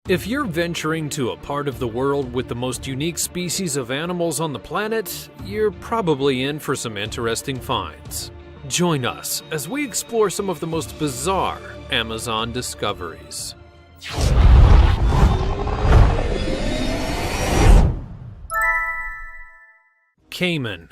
If you're venturing to a part of the world with the most unique species of animals on the planet, you're probably in for some interesting finds. Join us as we explore some of the most bizarre Amazon discoveries. Caiman.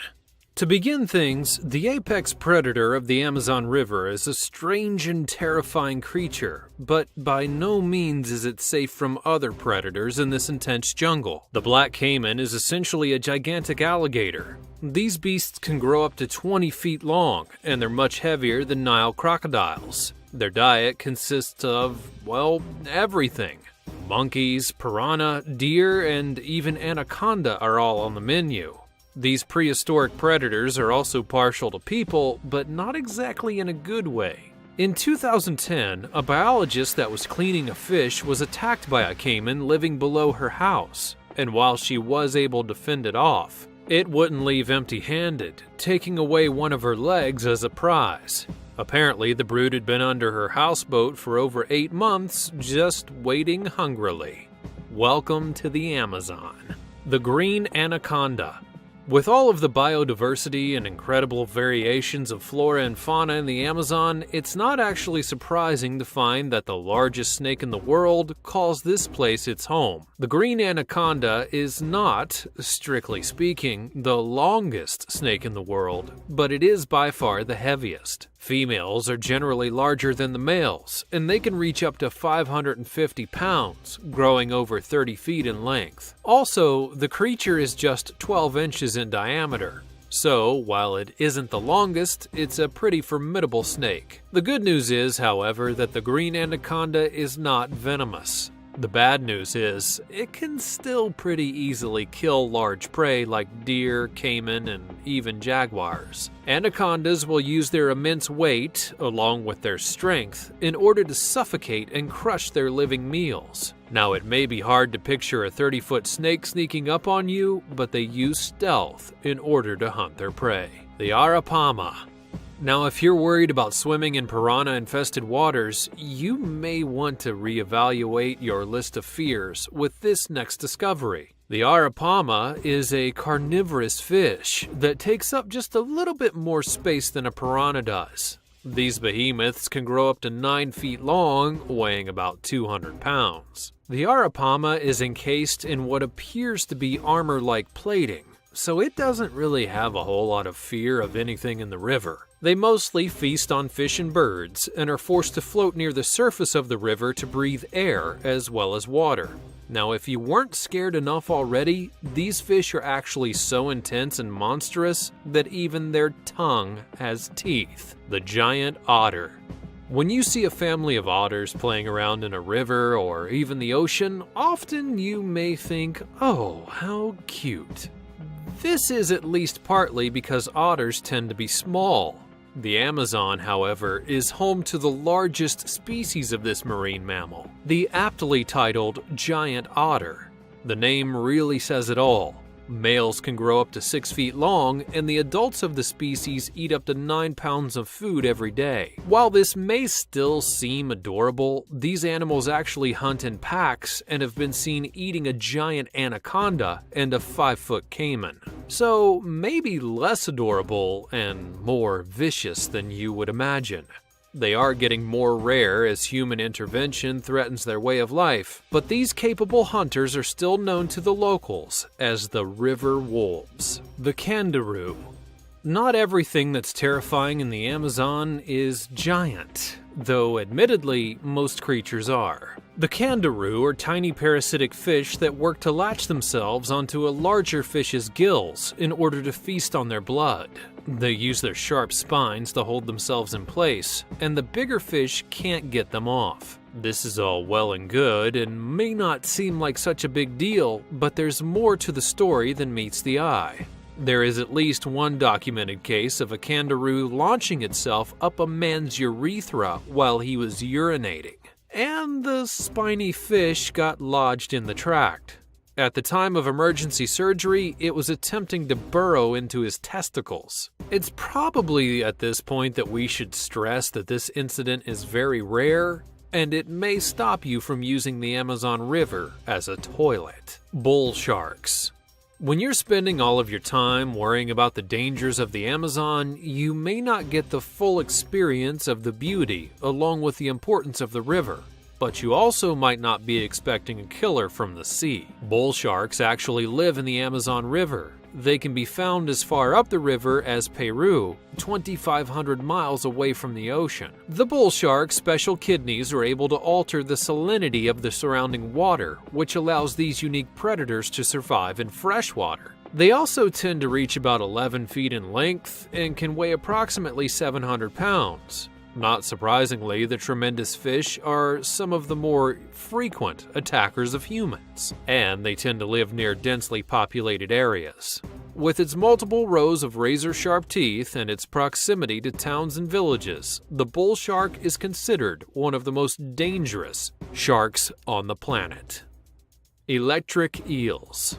To begin things, the apex predator of the Amazon River is a strange and terrifying creature, but by no means is it safe from other predators in this intense jungle. The black caiman is essentially a gigantic alligator. These beasts can grow up to 20 feet long, and they're much heavier than Nile crocodiles. Their diet consists of, well, everything. Monkeys, piranha, deer, and even anaconda are all on the menu. These prehistoric predators are also partial to people, but not exactly in a good way. In 2010, a biologist that was cleaning a fish was attacked by a caiman living below her house, and while she was able to fend it off, it wouldn't leave empty-handed, taking away one of her legs as a prize. Apparently, the brood had been under her houseboat for over 8 months, just waiting hungrily. Welcome to the Amazon. The green anaconda. With all of the biodiversity and incredible variations of flora and fauna in the Amazon, it's not actually surprising to find that the largest snake in the world calls this place its home. The green anaconda is not, strictly speaking, the longest snake in the world, but it is by far the heaviest. Females are generally larger than the males, and they can reach up to 550 pounds, growing over 30 feet in length. Also, the creature is just 12 inches in diameter. So, while it isn't the longest, it's a pretty formidable snake. The good news is, however, that the green anaconda is not venomous. The bad news is, it can still pretty easily kill large prey like deer, caiman, and even jaguars. Anacondas will use their immense weight, along with their strength, in order to suffocate and crush their living meals. Now, it may be hard to picture a 30-foot snake sneaking up on you, but they use stealth in order to hunt their prey. The Arapaima. Now, if you're worried about swimming in piranha-infested waters, you may want to reevaluate your list of fears with this next discovery. The Arapaima is a carnivorous fish that takes up just a little bit more space than a piranha does. These behemoths can grow up to 9 feet long, weighing about 200 pounds. The Arapaima is encased in what appears to be armor-like plating, so it doesn't really have a whole lot of fear of anything in the river. They mostly feast on fish and birds and are forced to float near the surface of the river to breathe air as well as water. Now, if you weren't scared enough already, these fish are actually so intense and monstrous that even their tongue has teeth. The giant otter. When you see a family of otters playing around in a river or even the ocean, often you may think, oh, how cute. This is at least partly because otters tend to be small. The Amazon, however, is home to the largest species of this marine mammal, the aptly titled giant otter. The name really says it all. Males can grow up to 6 feet long, and the adults of the species eat up to 9 pounds of food every day. While this may still seem adorable, these animals actually hunt in packs and have been seen eating a giant anaconda and a 5-foot caiman. So maybe less adorable and more vicious than you would imagine. They are getting more rare as human intervention threatens their way of life, but these capable hunters are still known to the locals as the river wolves. The kangaroo. Not everything that's terrifying in the Amazon is giant, though admittedly most creatures are. The kangaroo are tiny parasitic fish that work to latch themselves onto a larger fish's gills in order to feast on their blood. They use their sharp spines to hold themselves in place, and the bigger fish can't get them off. This is all well and good and may not seem like such a big deal, but there's more to the story than meets the eye. There is at least one documented case of a kangaroo launching itself up a man's urethra while he was urinating, and the spiny fish got lodged in the tract. At the time of emergency surgery, it was attempting to burrow into his testicles. It's probably at this point that we should stress that this incident is very rare, and it may stop you from using the Amazon River as a toilet. Bull sharks. When you're spending all of your time worrying about the dangers of the Amazon, you may not get the full experience of the beauty along with the importance of the river. But you also might not be expecting a killer from the sea. Bull sharks actually live in the Amazon River. They can be found as far up the river as Peru, 2,500 miles away from the ocean. The bull shark's special kidneys are able to alter the salinity of the surrounding water, which allows these unique predators to survive in freshwater. They also tend to reach about 11 feet in length and can weigh approximately 700 pounds. Not surprisingly, the tremendous fish are some of the more frequent attackers of humans, and they tend to live near densely populated areas. With its multiple rows of razor-sharp teeth and its proximity to towns and villages, the bull shark is considered one of the most dangerous sharks on the planet. Electric eels.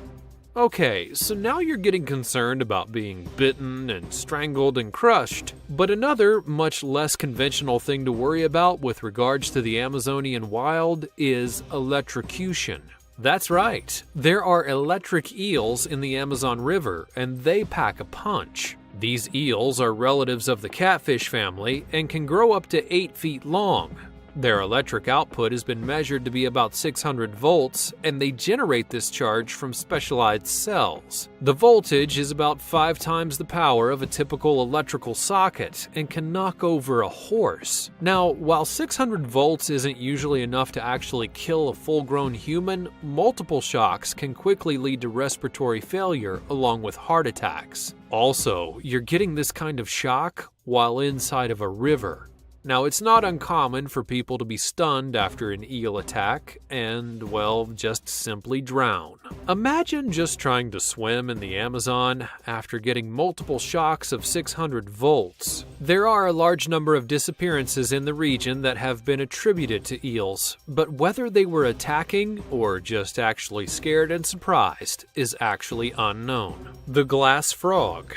Okay, so now you're getting concerned about being bitten and strangled and crushed, but another, much less conventional thing to worry about with regards to the Amazonian wild is electrocution. That's right, there are electric eels in the Amazon River, and they pack a punch. These eels are relatives of the catfish family and can grow up to 8 feet long. Their electric output has been measured to be about 600 volts, and they generate this charge from specialized cells. The voltage is about 5 times the power of a typical electrical socket and can knock over a horse. Now, while 600 volts isn't usually enough to actually kill a full-grown human, multiple shocks can quickly lead to respiratory failure along with heart attacks. Also, you're getting this kind of shock while inside of a river. Now, it's not uncommon for people to be stunned after an eel attack and, well, just simply drown. Imagine just trying to swim in the Amazon after getting multiple shocks of 600 volts. There are a large number of disappearances in the region that have been attributed to eels, but whether they were attacking or just actually scared and surprised is actually unknown. The glass frog.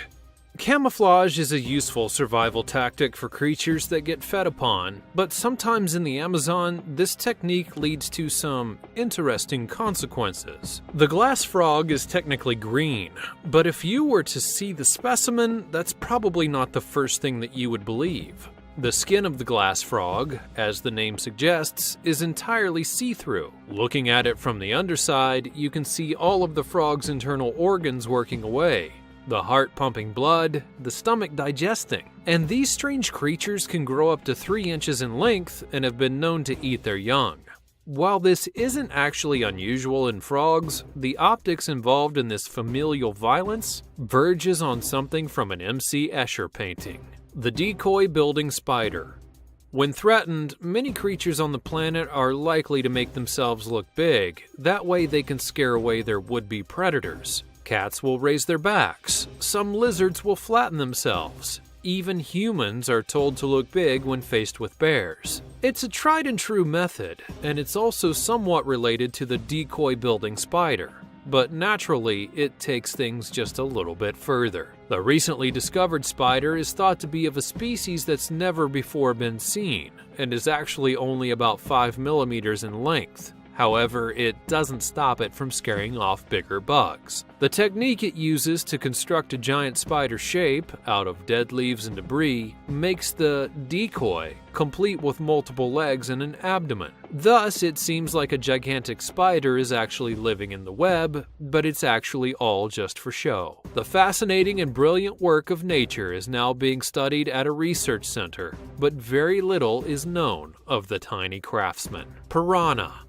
Camouflage is a useful survival tactic for creatures that get fed upon, but sometimes in the Amazon, this technique leads to some interesting consequences. The glass frog is technically green, but if you were to see the specimen, that's probably not the first thing that you would believe. The skin of the glass frog, as the name suggests, is entirely see-through. Looking at it from the underside, you can see all of the frog's internal organs working away. The heart pumping blood, the stomach digesting. And these strange creatures can grow up to 3 inches in length and have been known to eat their young. While this isn't actually unusual in frogs, the optics involved in this familial violence verges on something from an M.C. Escher painting. The decoy building spider. When threatened, many creatures on the planet are likely to make themselves look big. That way they can scare away their would-be predators. Cats will raise their backs. Some lizards will flatten themselves. Even humans are told to look big when faced with bears. It's a tried and true method, and it's also somewhat related to the decoy building spider. But naturally, it takes things just a little bit further. The recently discovered spider is thought to be of a species that's never before been seen, and is actually only about 5 millimeters in length. However, it doesn't stop it from scaring off bigger bugs. The technique it uses to construct a giant spider shape out of dead leaves and debris makes the decoy complete with multiple legs and an abdomen. Thus, it seems like a gigantic spider is actually living in the web, but it's actually all just for show. The fascinating and brilliant work of nature is now being studied at a research center, but very little is known of the tiny craftsman. Piranha.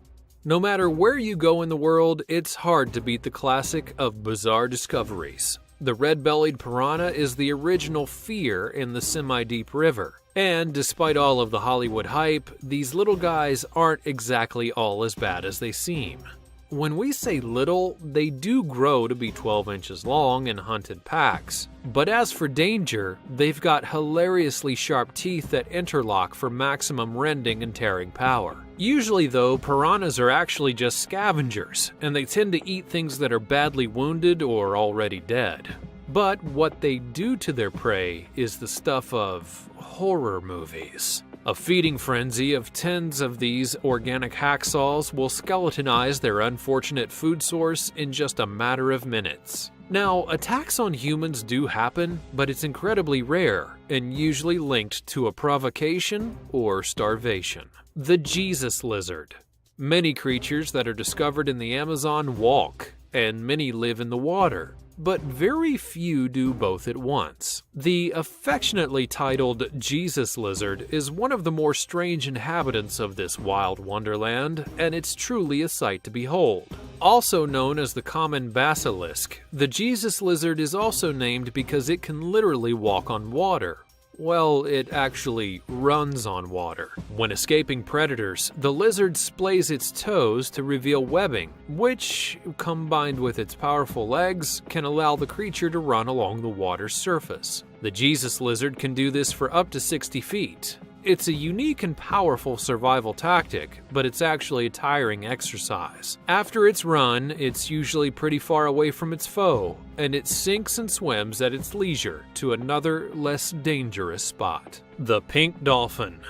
No matter where you go in the world, it's hard to beat the classic of bizarre discoveries. The red-bellied piranha is the original fear in the semi-deep river. And despite all of the Hollywood hype, these little guys aren't exactly all as bad as they seem. When we say little, they do grow to be 12 inches long and hunt in packs. But as for danger, they've got hilariously sharp teeth that interlock for maximum rending and tearing power. Usually though, piranhas are actually just scavengers, and they tend to eat things that are badly wounded or already dead. But what they do to their prey is the stuff of horror movies. A feeding frenzy of tens of these organic hacksaws will skeletonize their unfortunate food source in just a matter of minutes. Now, attacks on humans do happen, but it's incredibly rare and usually linked to a provocation or starvation. The Jesus lizard. Many creatures that are discovered in the Amazon walk, and many live in the water, but very few do both at once. The affectionately titled Jesus lizard is one of the more strange inhabitants of this wild wonderland, and it's truly a sight to behold. Also known as the common basilisk, the Jesus lizard is also named because it can literally walk on water. Well, it actually runs on water. When escaping predators, the lizard splays its toes to reveal webbing, which, combined with its powerful legs, can allow the creature to run along the water's surface. The Jesus lizard can do this for up to 60 feet. It's a unique and powerful survival tactic, but it's actually a tiring exercise. After its run, it's usually pretty far away from its foe, and it sinks and swims at its leisure to another, less dangerous spot. The pink dolphin.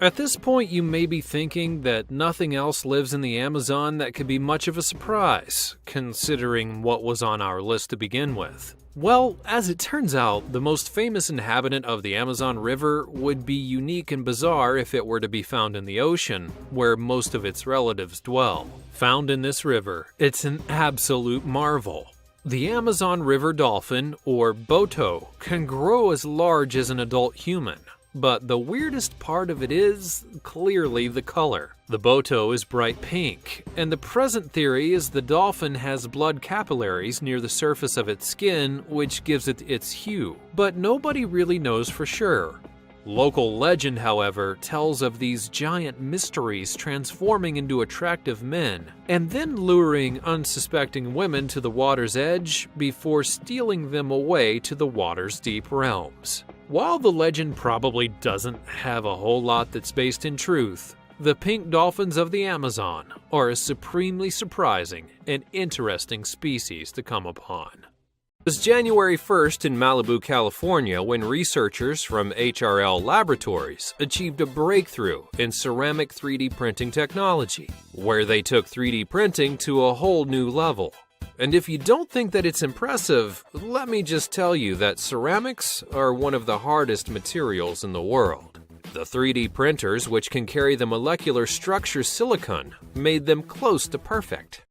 At this point, you may be thinking that nothing else lives in the Amazon that could be much of a surprise, considering what was on our list to begin with. Well, as it turns out, the most famous inhabitant of the Amazon River would be unique and bizarre if it were to be found in the ocean, where most of its relatives dwell. Found in this river, it's an absolute marvel. The Amazon River dolphin, or boto, can grow as large as an adult human. But the weirdest part of it is, clearly, the color. The boto is bright pink, and the present theory is the dolphin has blood capillaries near the surface of its skin, which gives it its hue. But nobody really knows for sure. Local legend, however, tells of these giant mysteries transforming into attractive men, and then luring unsuspecting women to the water's edge before stealing them away to the water's deep realms. While the legend probably doesn't have a whole lot that's based in truth, the pink dolphins of the Amazon are a supremely surprising and interesting species to come upon. It was January 1st in Malibu, California, when researchers from HRL Laboratories achieved a breakthrough in ceramic 3D printing technology, where they took 3D printing to a whole new level. And if you don't think that it's impressive, let me just tell you that ceramics are one of the hardest materials in the world. The 3D printers, which can carry the molecular structure silicon, made them close to perfect.